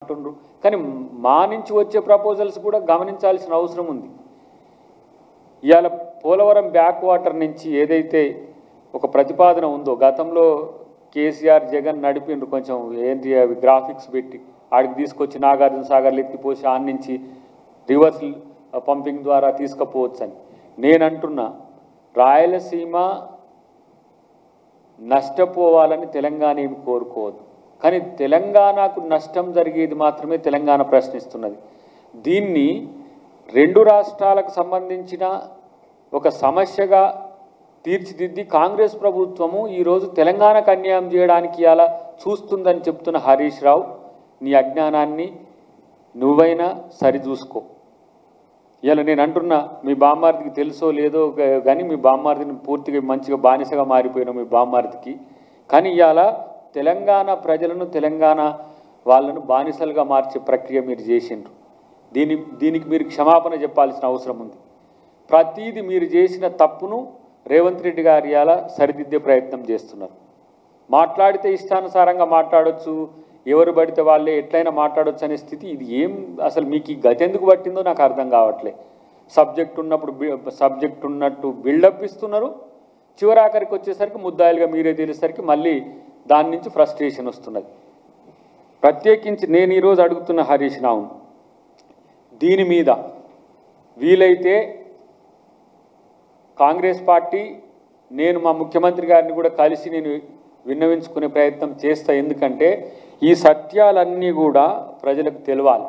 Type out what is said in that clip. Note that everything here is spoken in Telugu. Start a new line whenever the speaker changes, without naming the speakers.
అంటుండ్రు. కానీ మా నుంచి వచ్చే ప్రపోజల్స్ కూడా గమనించాల్సిన అవసరం ఉంది. ఇవాళ పోలవరం బ్యాక్ వాటర్ నుంచి ఏదైతే ఒక ప్రతిపాదన ఉందో, గతంలో కేసీఆర్ జగన్ నడిపిండ్రు, కొంచెం ఏంటి అవి గ్రాఫిక్స్ పెట్టి ఆడికి తీసుకొచ్చి నాగార్జున సాగర్లు ఎత్తిపోసి ఆన్ నుంచి రివర్స్ పంపింగ్ ద్వారా తీసుకుపోవచ్చని. నేనంటున్నా, రాయలసీమ నష్టపోవాలని తెలంగాణ ఏమి కోరుకోవద్దు, కానీ తెలంగాణకు నష్టం జరిగేది మాత్రమే తెలంగాణ ప్రశ్నిస్తున్నది. దీన్ని రెండు రాష్ట్రాలకు సంబంధించిన ఒక సమస్యగా తీర్చిదిద్ది కాంగ్రెస్ ప్రభుత్వము ఈరోజు తెలంగాణకు అన్యాయం చేయడానికి ఇలా చూస్తుందని చెప్తున్న హరీష్ రావు, నీ అజ్ఞానాన్ని నువ్వైనా సరిచూసుకో. ఇలా నేను అంటున్నా, మీ బామ్మార్దికి తెలుసో లేదో కానీ మీ బామ్మార్దిని పూర్తిగా మంచిగా బానిసగా మారిపోయినావు మీ బామ్మార్దికి. కానీ ఇవాళ తెలంగాణ ప్రజలను, తెలంగాణ వాళ్ళను బానిసలుగా మార్చే ప్రక్రియ మీరు చేసిండ్రు. దీనికి మీరు క్షమాపణ చెప్పాల్సిన అవసరం ఉంది. ప్రతీది మీరు చేసిన తప్పును రేవంత్ రెడ్డి గారు ఇవాళ సరిదిద్దే ప్రయత్నం చేస్తున్నారు. మాట్లాడితే ఇష్టానుసారంగా మాట్లాడొచ్చు, ఎవరు పడితే వాళ్ళే ఎట్లయినా మాట్లాడొచ్చు అనే స్థితి. ఇది ఏం అసలు మీకు ఈ గతి ఎందుకు పట్టిందో నాకు అర్థం కావట్లే. సబ్జెక్ట్ ఉన్నప్పుడు సబ్జెక్ట్ ఉన్నట్టు బిల్డప్ ఇస్తున్నారు, చివరాఖరికి వచ్చేసరికి ముద్దాయిలుగా మీరే తెలిసేసరికి మళ్ళీ దాని నుంచి ఫ్రస్ట్రేషన్ వస్తున్నది. ప్రత్యేకించి నేను ఈరోజు అడుగుతున్న హరీష్ రావును, దీని మీద వీలైతే కాంగ్రెస్ పార్టీ, నేను మా ముఖ్యమంత్రి గారిని కూడా కలిసి నేను విన్నవించుకునే ప్రయత్నం చేస్తా. ఎందుకంటే ఈ సత్యాలన్నీ కూడా ప్రజలకు తెలవాలి.